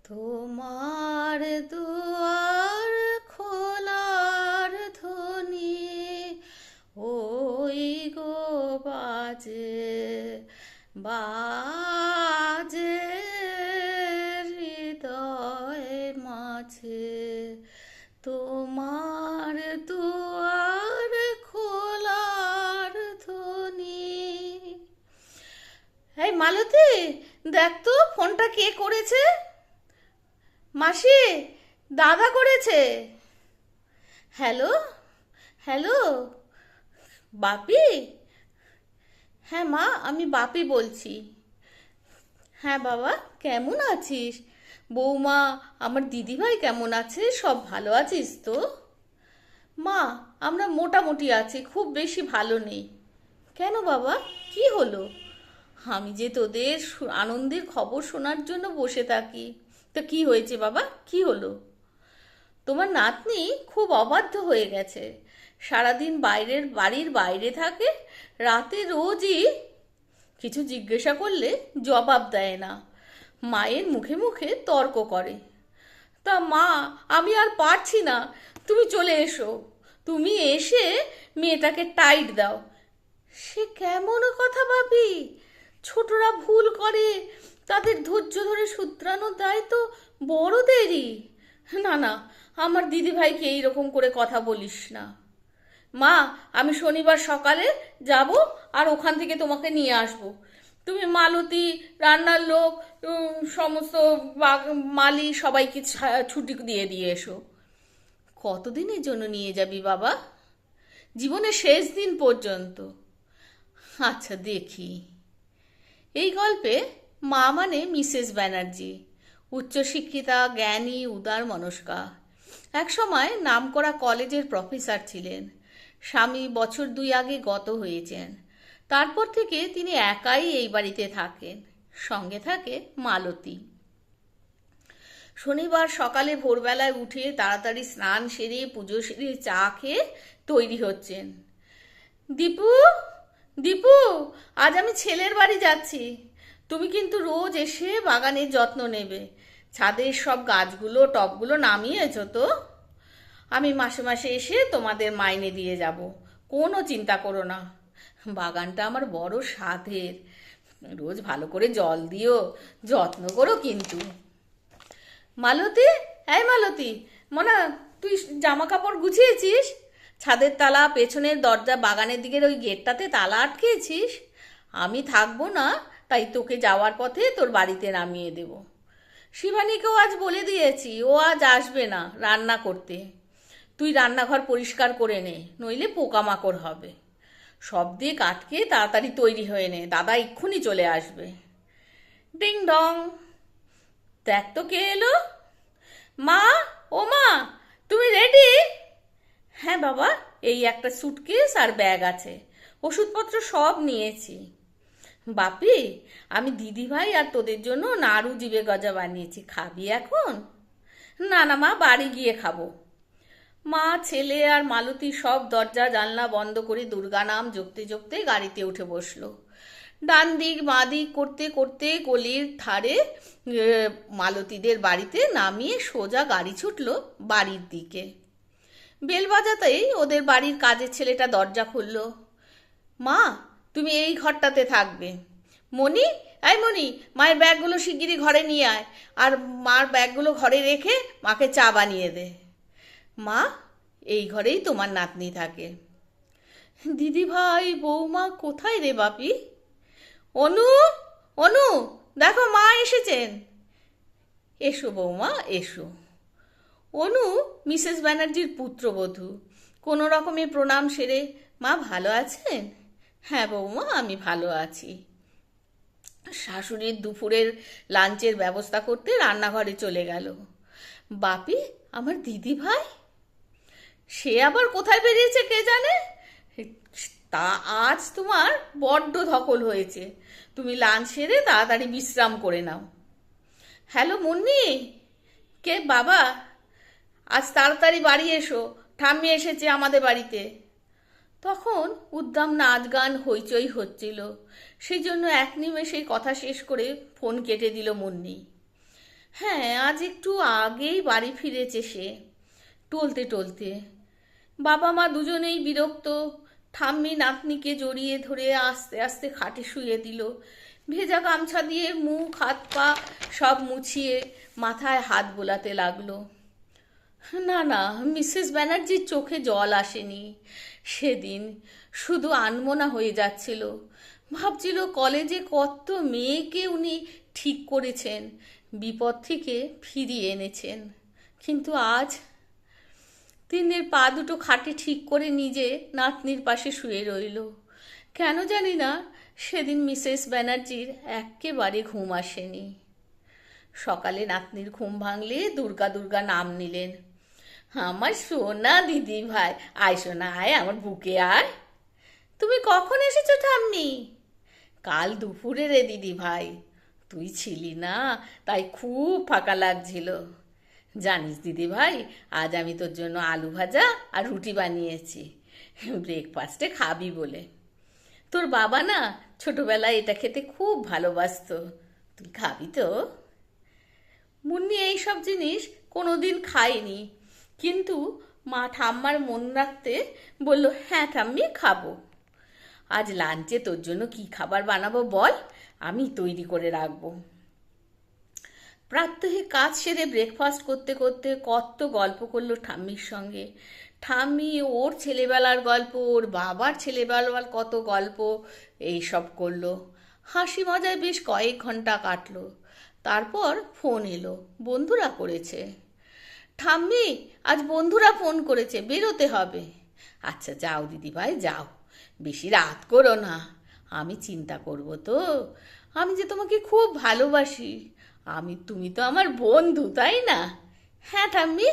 তোমার দুয়ার খোলার ধ্বনি ওই গো বাজে বাজে হৃদয় মাঝে। তোমার দুয়ার খোলার ধ্বনি। এই মালতী, দেখ তো ফোনটা কে করেছে। মাসি, দাদা করেছে। হ্যালো হ্যালো, বাপি? হ্যাঁ মা, আমি বাপি বলছি। হ্যাঁ বাবা, কেমন আছিস? বৌমা, আমার দিদিভাই কেমন আছে? সব ভালো আছিস তো? মা, আমরা মোটামুটি আছি, খুব বেশি ভালো নেই। কেন বাবা, কি হলো? আমি যে তোদের আনন্দের খবর শোনার জন্য বসে থাকি। তো কি হয়েছে বাবা, কি হলো? তোমার নাতনি খুব অবাধ্য হয়ে গেছে। সারাদিন বাড়ির বাইরে থাকে, রাতে রোজই কিছু জিজ্ঞাসা করলে জবাব দেয় না, মায়ের মুখে মুখে তর্ক করে। তা মা, আমি আর পারছি না, তুমি চলে এসো। তুমি এসে মেয়েটাকে টাইট দাও। সে কেমন কথা ভাবি? ছোটরা ভুল করে, তাদের ধৈর্য ধরে শুধরানোর দায়িত্ব বড়দেরই। না না, আমার দিদিভাইকে এইরকম করে কথা বলিস না। মা, আমি শনিবার সকালে যাব, আর ওখান থেকে তোমাকে নিয়ে আসব। তুমি মালতী, রান্নার লোক, সমস্ত মালি সবাইকে ছুটি দিয়ে দিয়ে এসো। কতদিনের জন্য নিয়ে যাবি বাবা? জীবনের শেষ দিন পর্যন্ত। আচ্ছা দেখি। এই গল্পে মা মানে মিসেস ব্যানার্জি, উচ্চশিক্ষিতা, জ্ঞানী, উদার মনস্কা। একসময় নামকরা কলেজের প্রফেসর ছিলেন। স্বামী বছর 2 আগে গত হয়েছেন। তারপর থেকে তিনি একাই এই বাড়িতে থাকেন। সঙ্গে থাকে মালতী। শনিবার সকালে ভোরবেলায় উঠে তাড়াতাড়ি স্নান সেরে পুজো সেরে চা খেয়ে তৈরি হচ্ছেন। দীপু, দীপু, আজ আমি ছেলের বাড়ি যাচ্ছি। তুমি কিন্তু রোজ এসে বাগানের যত্ন নেবে। ছাদের সব গাছগুলো টবগুলো নামিয়েছো তো? আমি মাসে মাসে এসে তোমাদের মাইনে দিয়ে যাব, কোনো চিন্তা করো না। বাগানটা আমার বড় সাধের। রোজ ভালো করে জল দিও, যত্ন করো কিন্তু। মালতী, এই মালতী, মনা, তুই জামা কাপড় গুছিয়েছিস? ছাদের তালা, পেছনের দরজা, বাগানের দিকের ওই গেটটাতে তালা আটকেছিস? আমি থাকবো না, তাই তোকে যাওয়ার পথে তোর বাড়িতে নামিয়ে দেব। শিবানীকেও আজ বলে দিয়েছি, ও আজ আসবে না রান্না করতে। তুই রান্নাঘর পরিষ্কার করে নে, নইলে পোকামাকড় হবে। সব দিক আটকে তাড়াতাড়ি তৈরি হয়ে নে, দাদা এক্ষুনি চলে আসবে। ডিং ডং, দেখ তো কে এলো। মা, ও মা, তুমি রেডি? হ্যাঁ বাবা, এই একটা সুটকেস আর ব্যাগ আছে, ওষুধপত্র সব নিয়েছি। বাপি, আমি দিদিভাই আর তোদের জন্য নাড়ু জিবে গজা বানিয়েছি, খাবি এখন? না না মা, বাড়ি গিয়ে খাবো। মা, ছেলে আর মালতী সব দরজা জানলা বন্ধ করে দুর্গা নাম জপতে জপতে গাড়িতে উঠে বসলো। ডান দিক বাঁ দিক করতে করতে গলির ধারে মালতীদের বাড়িতে নামিয়ে সোজা গাড়ি ছুটলো বাড়ির দিকে। বেল বাজাতেই ওদের বাড়ির কাজের ছেলেটা দরজা খুলল। মা, তুমি এই ঘরটাতে থাকবে। মণি, এই মণি, মায়ের ব্যাগগুলো শিগগিরই ঘরে নিয়ে আয়, আর মার ব্যাগগুলো ঘরে রেখে মাকে চা বানিয়ে দে। মা, এই ঘরেই তোমার নাতনি থাকে। দিদি ভাই, বৌমা কোথায় রে বাপি? অনু, অনু, দেখো মা এসেছেন। এসো বৌমা, এসো। অনু মিসেস ব্যানার্জির পুত্রবধূ। কোনো রকমে প্রণাম সেরে, মা ভালো আছেন? হ্যাঁ বৌমা, আমি ভালো আছি। শাশুড়ির দুপুরের লাঞ্চের ব্যবস্থা করতে রান্নাঘরে চলে গেল। বাপি, আমার দিদি ভাই? সে আবার কোথায় বেরিয়েছে কে জানে। তা আজ তোমার বড্ড ধকল হয়েছে, তুমি লাঞ্চ সেরে তাড়াতাড়ি বিশ্রাম করে নাও। হ্যালো মুন্নি, কে বাবা? আজ তাড়াতাড়ি বাড়ি এসো, ঠাম্মি এসেছে আমাদের বাড়িতে। তখন উদ্দাম নাচ গান হইচই হচ্ছিল, সেই জন্য এক নিমেষেই কথা শেষ করে ফোন কেটে দিল মুন্নি। হ্যাঁ, আজ একটু আগেই বাড়ি ফিরেছে সে, টলতে টলতে। বাবা মা দুজনেই বিরক্ত। ঠাম্মি নাতনিকে জড়িয়ে ধরে আস্তে আস্তে খাটে শুয়ে দিল। ভেজা গামছা দিয়ে মুখ হাত পা সব মুছিয়ে মাথায় হাত বোলাতে লাগলো। না না, মিসেস ব্যানার্জির চোখে জল আসেনি সেদিন, শুধু আনমনা হয়ে যাচ্ছিল। ভাবছিল কলেজে কত মেয়েকে উনি ঠিক করেছেন, বিপদ থেকে ফিরিয়ে এনেছেন। কিন্তু আজ তিন্নির পা দুটো খাটে ঠিক করে নিজে নাতনির পাশে শুয়ে রইল। কেন জানি না সেদিন মিসেস ব্যানার্জির এক্কেবারে ঘুম আসেনি। সকালে নাতনির ঘুম ভাঙলে দুর্গা দুর্গা নাম নিলেন। আমার সোনা দিদি ভাই, আয় সোনা আয়, আমার বুকে আয়। তুমি কখন এসেছো ঠাম্মি? কাল দুপুরে রে দিদি ভাই, তুই ছিলি না, তাই খুব ফাঁকা লাগছিল। জানিস দিদি ভাই, আজ আমি তোর জন্য আলু ভাজা আর রুটি বানিয়েছি, ব্রেকফাস্টে খাবি বলে। তোর বাবা না ছোটবেলায় এটা খেতে খুব ভালোবাসতো, তুই খাবি তো? মুন্নি এইসব জিনিস কোনোদিন খায়নি, কিন্তু মা ঠাম্মার মন রাখতে বলল, হ্যাঁ ঠাম্মি খাবো। আজ লাঞ্চে তোর জন্য কি খাবার বানাবো বল, আমি তৈরি করে রাখবো। প্রাত্যহিক কাজ সেরে ব্রেকফাস্ট করতে করতে কত গল্প করলো ঠাম্মির সঙ্গে। ঠাম্মি ওর ছেলেবেলার গল্প, ওর বাবার ছেলেবেলার কত গল্প এইসব করলো। হাসি মজায় বেশ কয়েক ঘন্টা কাটলো। তারপর ফোন এলো, বন্ধুরা করেছে। ঠাম্মি, আজ বন্ধুরা ফোন করেছে, বেরোতে হবে। আচ্ছা যাও দিদি ভাই যাও, বেশি রাত করো না, আমি চিন্তা করব তো, আমি যে তোমাকে খুব ভালোবাসি, তুমি তো আমার বন্ধু তাই না? হ্যাঁ ঠাম্মি।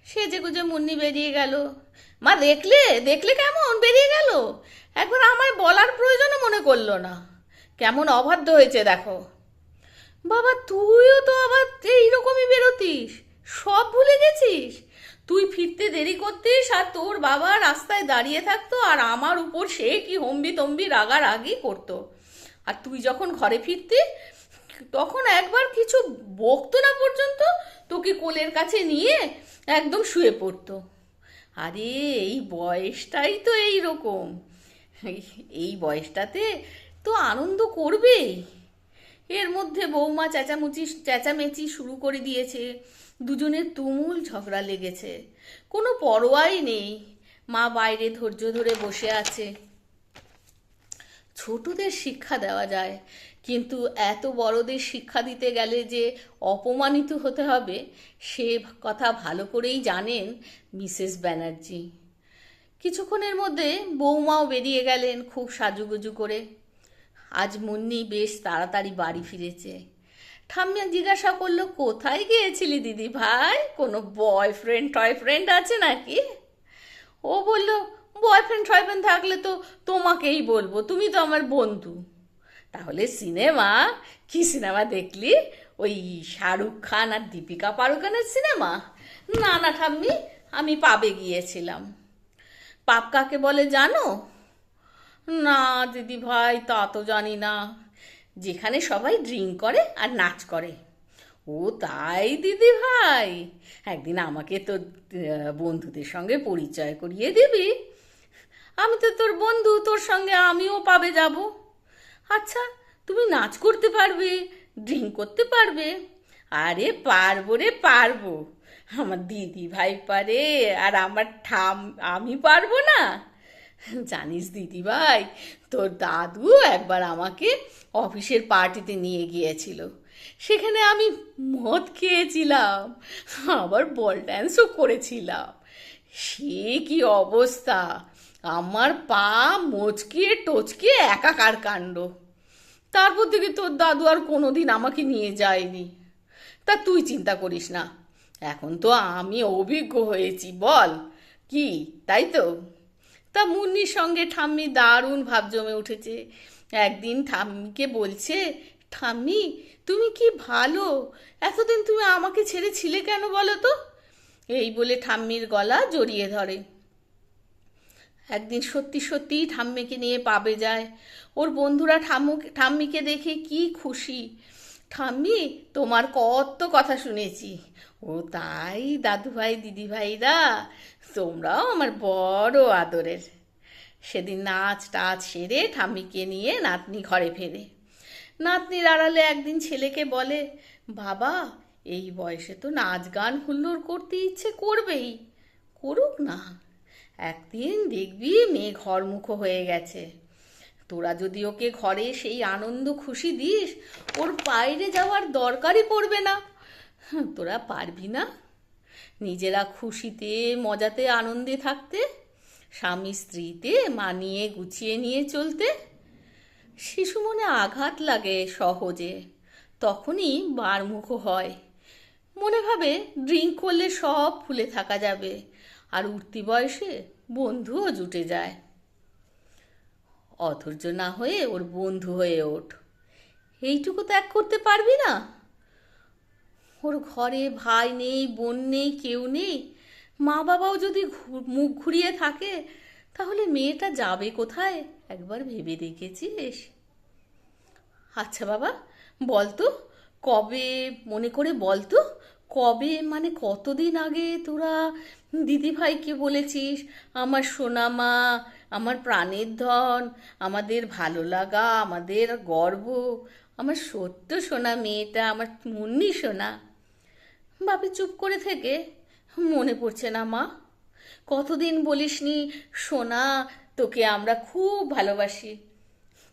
সেজে গুজে মুন্নি বেরিয়ে গেল। মা দেখলে দেখলে কেমন বেরিয়ে গেল, একবার আমায় বলার প্রয়োজনও মনে করলো না। কেমন অবাধ্য হয়েছে দেখো। বাবা তুইও তো আবার এইরকমই বেরোতিস, সব ভুলে গেছিস? তুই ফিরতে দেরি করতিস আর তোর বাবা রাস্তায় দাঁড়িয়ে থাকতো আর আমার উপর সে কি হম্বি তম্বি রাগারাগি করতো। আর তুই যখন ঘরে ফিরতি তখন একবার কিছু বকতো না পর্যন্ত, তোকে কোলের কাছে নিয়ে একদম শুয়ে পড়তো। আরে এই বয়সটাই তো এই রকম, এই বয়সটাতে তো আনন্দ করবেই। এর মধ্যে বৌমা চেঁচামেচি শুরু করে দিয়েছে, দুজনের তুমুল ঝগড়া লেগেছে। কোনো পরোয়াই নেই, মা বাইরে ধৈর্য ধরে বসে আছে। ছোটদের শিক্ষা দেওয়া যায়, কিন্তু এত বড়দের শিক্ষা দিতে গেলে যে অপমানিত হতে হবে সে কথা ভালো করেই জানেন মিসেস ব্যানার্জি। কিছুক্ষণের মধ্যে বৌমাও বেরিয়ে গেলেন খুব সাজুগুজু করে। আজ মুন্নি বেশ তাড়াতাড়ি বাড়ি ফিরেছে। ঠাম্মি জিজ্ঞাসা করলো, কোথায় গিয়েছিলি দিদি ভাই, কোনো টয়ফ্রেন্ড আছে নাকি? ও বলল, টয়ফ্রেন্ড থাকলে তো তোমাকেই বলবো, তুমি তো আমার বন্ধু। তাহলে সিনেমা, কি সিনেমা দেখলি? ওই শাহরুখ খান আর দীপিকা পাড়ুকোনের সিনেমা? না না ঠাম্মি, আমি পাবে গিয়েছিলাম। পাব কাকে বলে জানো? না দিদি ভাই, তা তো জানি না। যেখানে সবাই ড্রিঙ্ক করে আর নাচ করে। ও তাই দিদি ভাই, একদিন আমাকে তোর বন্ধুদের সঙ্গে পরিচয় করিয়ে দিবি? আমি তো তোর বন্ধু, তোর সঙ্গে আমিও পাবে যাব। আচ্ছা, তুমি নাচ করতে পারবে, ড্রিঙ্ক করতে পারবে? আরে পারবো রে পারবো, আমার দিদি ভাই পারে আর আমার আমি পারবো না? জানিস দিদি ভাই, তোর দাদু একবার আমাকে অফিসের পার্টিতে নিয়ে গিয়েছিল, সেখানে আমি মদ খেয়েছিলাম, আবার বল ড্যান্সও করেছিলাম। সে কি অবস্থা, আমার পা মচকিয়ে টচকিয়ে একাকার কাণ্ড। তারপর থেকে তোর দাদু আর কোনোদিন আমাকে নিয়ে যায়নি। তা তুই চিন্তা করিস না, এখন তো আমি অভিজ্ঞ হয়েছি, বল কি, তাই তো? তা মুন্নির সঙ্গে ঠাম্মি দারুণ ভাব জমে উঠেছে। একদিন ঠাম্মিকে বলছে, ঠাম্মি তুমি কি ভালো, এতদিন তুমি আমাকে ছেড়ে ছিলে কেন বলো তো? এই বলে ঠাম্মির গলা জড়িয়ে ধরে। একদিন সত্যি সত্যিই ঠাম্মিকে নিয়ে পাবে যায়। ওর বন্ধুরা ঠাম্মিকে দেখে কি খুশি। ঠাম্মি, তোমার কত কথা শুনেছি। ও তাই দাদুভাই দিদিভাইরা, তোমরাও আমার বড় আদরের। সেদিন নাচ টাচ সেরে ঠাম্মিকে নিয়ে নাতনি ঘরে ফেরে। নাতনির আড়ালে একদিন ছেলেকে বলে, বাবা, এই বয়সে তো নাচ গান হুল্লোড় করতে ইচ্ছে করবেই, করুক না। একদিন দেখবি মেয়ে ঘরমুখো হয়ে গেছে। তোরা যদি ওকে ঘরে সেই আনন্দ খুশি দিস, ওর বাইরে যাওয়ার দরকারই পড়বে না। তোরা পারবি না নিজেরা খুশিতে মজাতে আনন্দে থাকতে, স্বামী স্ত্রীতে মানিয়ে গুছিয়ে নিয়ে চলতে? শিশু মনে আঘাত লাগে সহজে, তখনই বারমুখো হয়। মনে ভাবে ড্রিঙ্ক করলে সব ভুলে থাকা যাবে, আর উঠতি বয়সে বন্ধুও জুটে যায়। অধৈর্য না হয়ে ওর বন্ধু হয়ে ওঠ। এইটুকু ত্যাগ করতে পারবি না? ওর ঘরে ভাই নেই, বোন নেই, কেউ নেই। মা বাবাও যদি মুখ ঘুরিয়ে থাকে, তাহলে মেয়েটা যাবে কোথায় একবার ভেবে দেখেছিস? আচ্ছা বাবা, বলতো কবে, মনে করে বলতো, কবে মানে কতদিন আগে তোরা দিদিভাইকে বলেছিস, আমার সোনা মা, আমার প্রাণের ধন, আমাদের ভালো লাগা, আমাদের গর্ব, আমার সত্য সোনা মেয়েটা, আমার মুন্নি সোনা? বাপি চুপ করে থেকে, মনে পড়ছে না মা। কতদিন বলিসনি সোনা, তোকে আমরা খুব ভালোবাসি।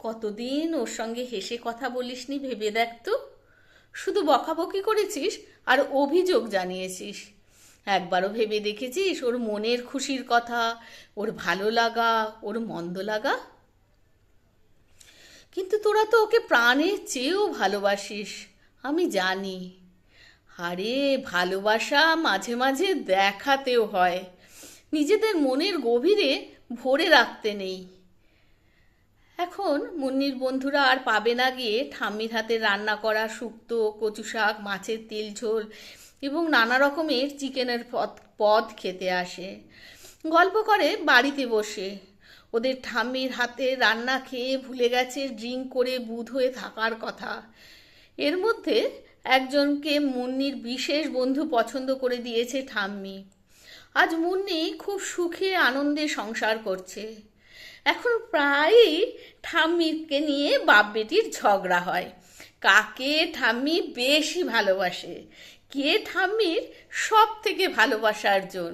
কতদিন ওর সঙ্গে হেসে কথা বলিসনি ভেবে দেখ তো। শুধু বকাবকি করেছিস আর অভিযোগ জানিয়েছিস। একবারও ভেবে দেখেছিস ওর মনের খুশির কথা, ওর ভালো লাগা, ওর মন্দ লাগা? কিন্তু তোরা তো ওকে প্রাণের চেয়েও ভালোবাসিস, আমি জানি। আরে ভালোবাসা মাঝে মাঝে দেখাতেও হয়, নিজেদের মনের গভীরে ভরে রাখতে নেই। এখন মুন্নির বন্ধুরা আর পাবে না গিয়ে ঠাম্মির হাতে রান্না করা শুক্তো, কচু শাক, মাছের তেল ঝোল এবং নানা রকমের চিকেনের পদ খেতে আসে। গল্প করে বাড়িতে বসে। ওদের ঠাম্মির হাতে রান্না খেয়ে ভুলে গেছে ড্রিঙ্ক করে বুঁদ হয়ে থাকার কথা। এর মধ্যে একজনকে মুন্নির বিশেষ বন্ধু পছন্দ করে দিয়েছে ঠাম্মি। আজ মুন্নি খুব সুখে আনন্দে সংসার করছে। এখন প্রায়ই ঠাম্মিকে নিয়ে বাপ বেটির ঝগড়া হয়, কাকে ঠাম্মি বেশি ভালোবাসে, কে ঠাম্মির সব থেকে ভালোবাসার জন।